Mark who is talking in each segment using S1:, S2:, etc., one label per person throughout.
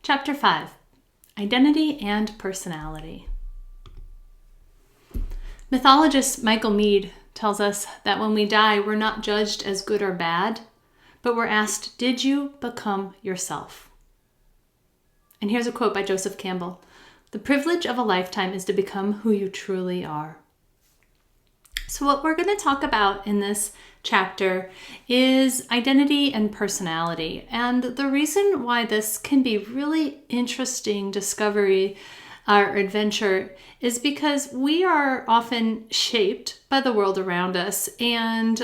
S1: Chapter 5, Identity and Personality. Mythologist Michael Meade tells us that when we die, we're not judged as good or bad, but we're asked, did you become yourself? And here's a quote by Joseph Campbell. The privilege of a lifetime is to become who you truly are. So what we're going to talk about in this chapter is identity and personality. And the reason why this can be really interesting discovery or adventure is because we are often shaped by the world around us, and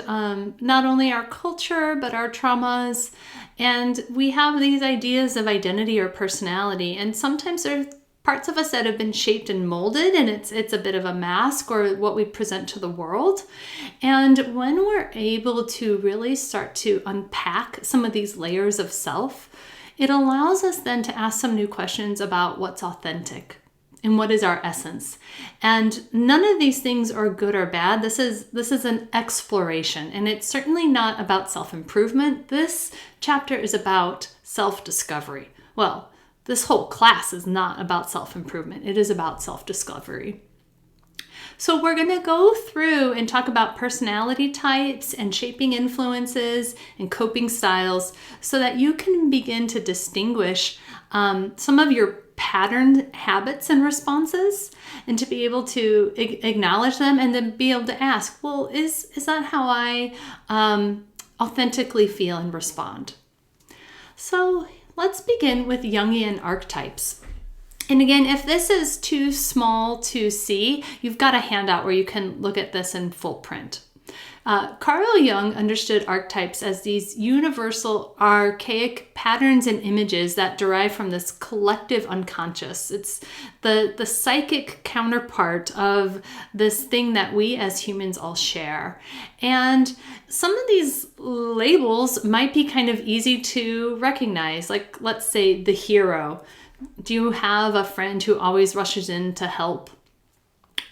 S1: not only our culture, but our traumas. And we have these ideas of identity or personality. And sometimes there's parts of us that have been shaped and molded, and it's a bit of a mask or what we present to the world. And when we're able to really start to unpack some of these layers of self, it allows us then to ask some new questions about what's authentic and what is our essence. And none of these things are good or bad. This is an exploration, and it's certainly not about self-improvement. This chapter is about self-discovery. Well, this whole class is not about self-improvement. It is about self-discovery. So we're going to go through and talk about personality types and shaping influences and coping styles so that you can begin to distinguish some of your patterned habits and responses, and to be able to acknowledge them and then be able to ask, well, is that how I authentically feel and respond? So let's begin with Jungian archetypes. And again, if this is too small to see, you've got a handout where you can look at this in full print. Carl Jung understood archetypes as these universal, archaic patterns and images that derive from this collective unconscious. It's the psychic counterpart of this thing that we as humans all share. And some of these labels might be kind of easy to recognize, like let's say the hero. Do you have a friend who always rushes in to help?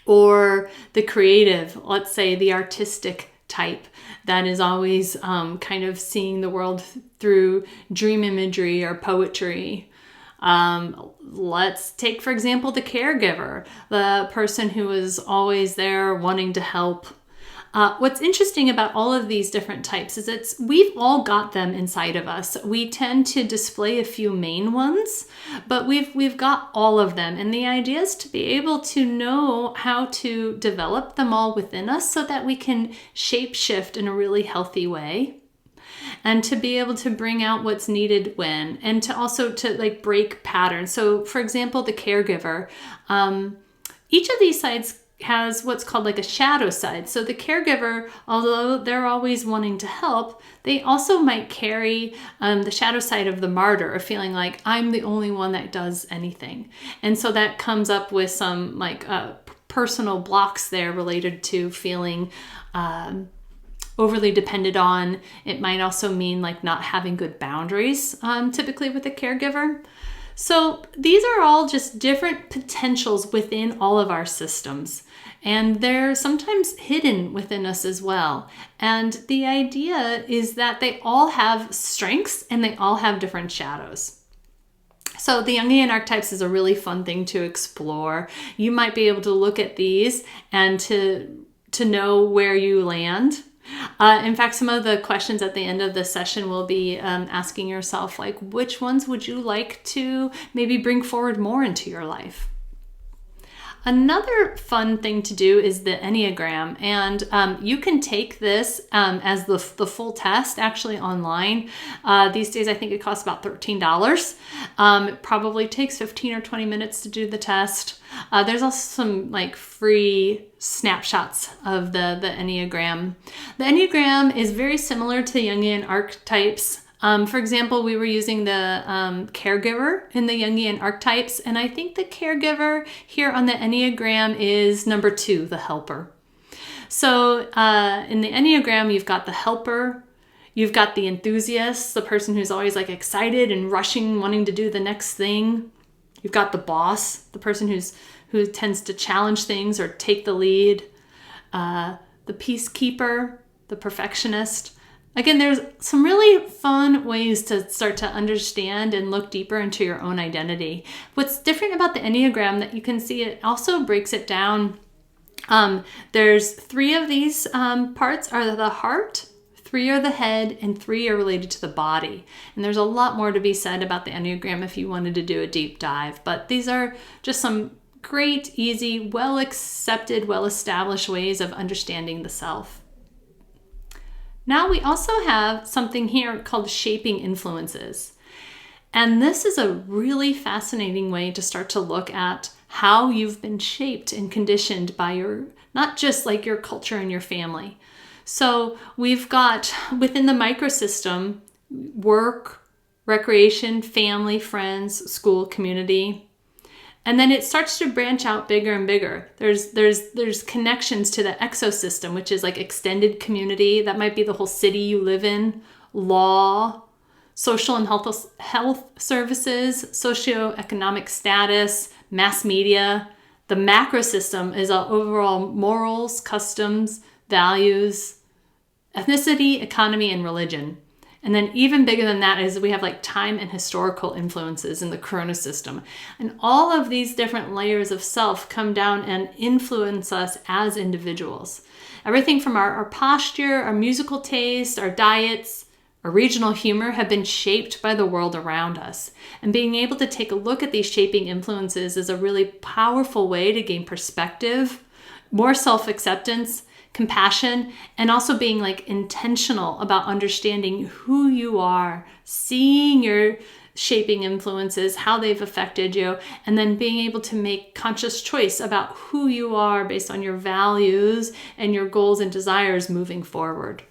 S1: Or the creative, let's say the artistic type that is always kind of seeing the world through dream imagery or poetry. Let's take, for example, the caregiver, the person who is always there wanting to help. What's interesting about all of these different types is we've all got them inside of us. We tend to display a few main ones, but we've got all of them. And the idea is to be able to know how to develop them all within us so that we can shape shift in a really healthy way. And to be able to bring out what's needed when, and to also to break patterns. So for example, the caregiver, each of these sides has what's called a shadow side. So the caregiver, although they're always wanting to help, they also might carry the shadow side of the martyr, of feeling like I'm the only one that does anything. And so that comes up with some personal blocks there related to feeling overly dependent on. It might also mean not having good boundaries, typically with a caregiver. So these are all just different potentials within all of our systems, and they're sometimes hidden within us as well. And the idea is that they all have strengths and they all have different shadows. So the Jungian archetypes is a really fun thing to explore. You might be able to look at these and to know where you land. In fact, some of the questions at the end of the session will be asking yourself, which ones would you like to maybe bring forward more into your life? Another fun thing to do is the Enneagram, and you can take this as the full test actually online. These days, I think it costs about $13. It probably takes 15 or 20 minutes to do the test. There's also some free snapshots of the Enneagram. The Enneagram is very similar to the Jungian archetypes. For example, we were using the caregiver in the Jungian archetypes, and I think the caregiver here on the Enneagram is number 2, the helper. So in the Enneagram, you've got the helper, you've got the enthusiast, the person who's always excited and rushing, wanting to do the next thing. You've got the boss, the person who tends to challenge things or take the lead. The peacekeeper, the perfectionist. Again, there's some really fun ways to start to understand and look deeper into your own identity. What's different about the Enneagram that you can see, it also breaks it down. There's 3 of these parts are the heart, 3 are the head, and 3 are related to the body. And there's a lot more to be said about the Enneagram if you wanted to do a deep dive. But these are just some great, easy, well-accepted, well-established ways of understanding the self. Now we also have something here called shaping influences. And this is a really fascinating way to start to look at how you've been shaped and conditioned by not just like your culture and your family. So we've got within the microsystem, work, recreation, family, friends, school, community. And then it starts to branch out bigger and bigger. There's connections to the exosystem, which is like extended community. That might be the whole city you live in, law, social and health services, socioeconomic status, mass media. The macrosystem is overall morals, customs, values, ethnicity, economy, and religion. And then even bigger than that is we have like time and historical influences in the corona system. And all of these different layers of self come down and influence us as individuals. Everything from our posture, our musical taste, our diets, our regional humor have been shaped by the world around us. And being able to take a look at these shaping influences is a really powerful way to gain perspective, more self-acceptance, compassion, and also being like intentional about understanding who you are, seeing your shaping influences, how they've affected you, and then being able to make conscious choice about who you are based on your values and your goals and desires moving forward.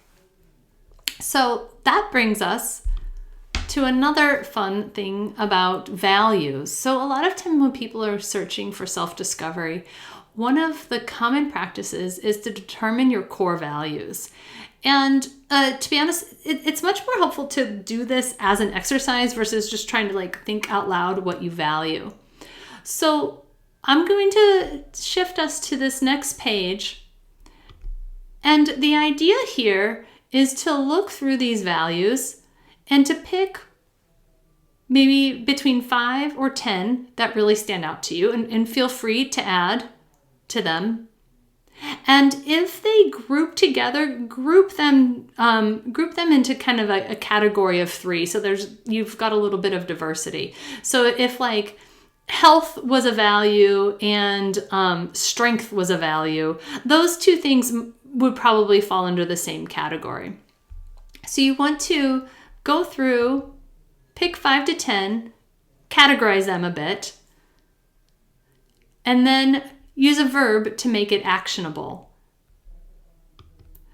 S1: So that brings us to another fun thing about values. So a lot of time when people are searching for self-discovery, one of the common practices is to determine your core values. And to be honest, it's much more helpful to do this as an exercise versus just trying to like think out loud what you value. So I'm going to shift us to this next page. And the idea here is to look through these values and to pick maybe between 5 or 10 that really stand out to you, and feel free to add to them. And if they group together, group them into kind of a category of 3. So you've got a little bit of diversity. So if like health was a value and strength was a value, those 2 things would probably fall under the same category. So you want to go through, pick 5 to 10, categorize them a bit, and then use a verb to make it actionable.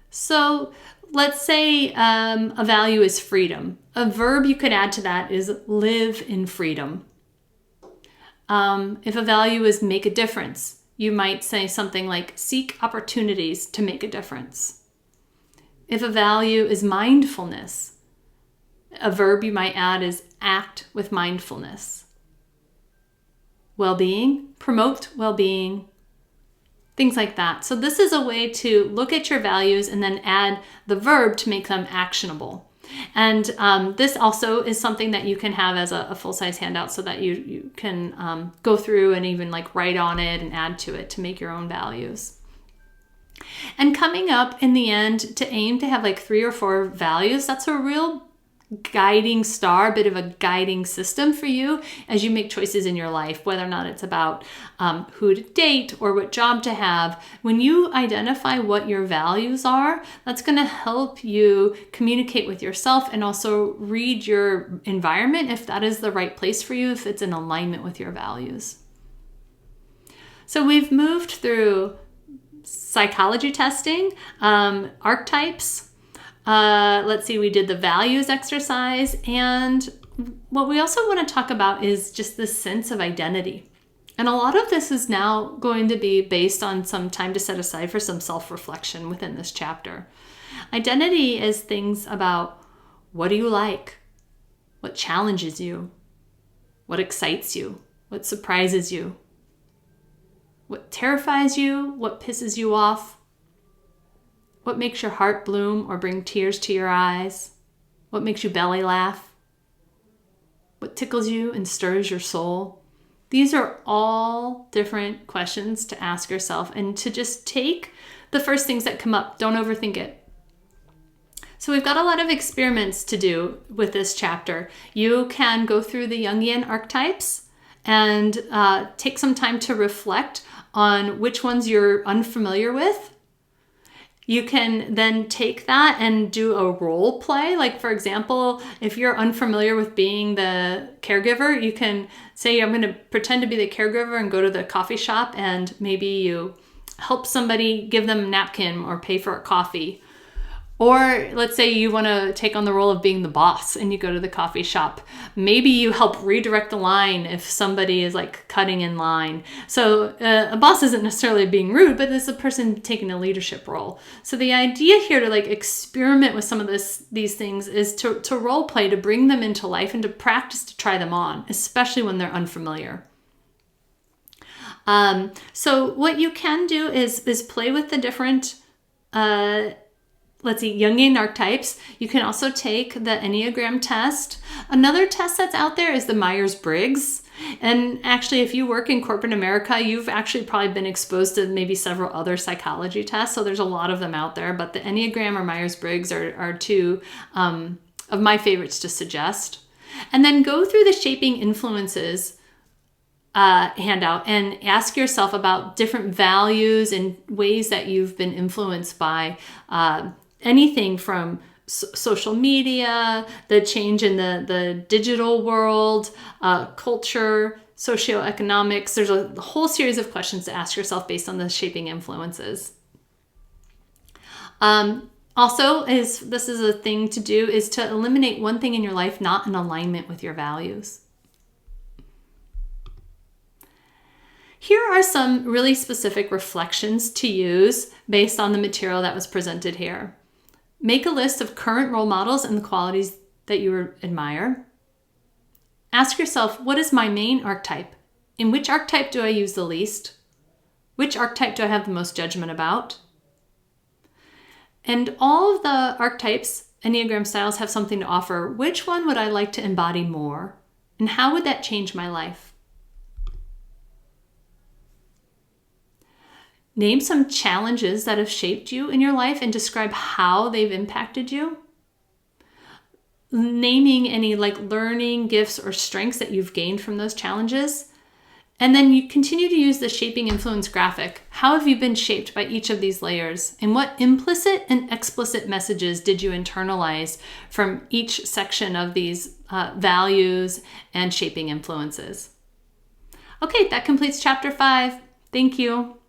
S1: So let's say a value is freedom. A verb you could add to that is live in freedom. If a value is make a difference, you might say something like seek opportunities to make a difference. If a value is mindfulness, a verb you might add is act with mindfulness. Well-being, promote well-being, things like that. So this is a way to look at your values and then add the verb to make them actionable. And this also is something that you can have as a full-size handout so that you can go through and even like write on it and add to it to make your own values. And coming up in the end to aim to have like 3 or 4 values, that's a real guiding star, a bit of a guiding system for you as you make choices in your life, whether or not it's about who to date or what job to have. When you identify what your values are, that's going to help you communicate with yourself and also read your environment if that is the right place for you, if it's in alignment with your values. So we've moved through psychology testing, archetypes. Let's see, we did the values exercise, and what we also want to talk about is just this sense of identity. And a lot of this is now going to be based on some time to set aside for some self-reflection within this chapter. Identity is things about what do you like, what challenges you, what excites you, what surprises you, what terrifies you, what pisses you off. What makes your heart bloom or bring tears to your eyes? What makes you belly laugh? What tickles you and stirs your soul? These are all different questions to ask yourself and to just take the first things that come up. Don't overthink it. So we've got a lot of experiments to do with this chapter. You can go through the Jungian archetypes and take some time to reflect on which ones you're unfamiliar with. You can then take that and do a role play. Like, for example, if you're unfamiliar with being the caregiver, you can say, I'm going to pretend to be the caregiver and go to the coffee shop, and maybe you help somebody, give them a napkin or pay for a coffee. Or let's say you want to take on the role of being the boss and you go to the coffee shop. Maybe you help redirect the line if somebody is like cutting in line. So a boss isn't necessarily being rude, but it's a person taking a leadership role. So the idea here to like experiment with some of these things is to role play, to bring them into life and to practice to try them on, especially when they're unfamiliar. So what you can do is play with the different Jungian archetypes. You can also take the Enneagram test. Another test that's out there is the Myers-Briggs. And actually, if you work in corporate America, you've actually probably been exposed to maybe several other psychology tests. So there's a lot of them out there, but the Enneagram or Myers-Briggs are two of my favorites to suggest. And then go through the Shaping Influences handout and ask yourself about different values and ways that you've been influenced by anything from social media, the change in the digital world, culture, socioeconomics. There's a whole series of questions to ask yourself based on the Shaping Influences. Also, this is a thing to do, is to eliminate one thing in your life not in alignment with your values. Here are some really specific reflections to use based on the material that was presented here. Make a list of current role models and the qualities that you admire. Ask yourself, what is my main archetype? In which archetype do I use the least? Which archetype do I have the most judgment about? And all of the archetypes, Enneagram styles, have something to offer. Which one would I like to embody more? And how would that change my life? Name some challenges that have shaped you in your life and describe how they've impacted you. Naming any learning, gifts, or strengths that you've gained from those challenges. And then you continue to use the Shaping Influence graphic. How have you been shaped by each of these layers? And what implicit and explicit messages did you internalize from each section of these values and shaping influences? Okay, that completes chapter 5. Thank you.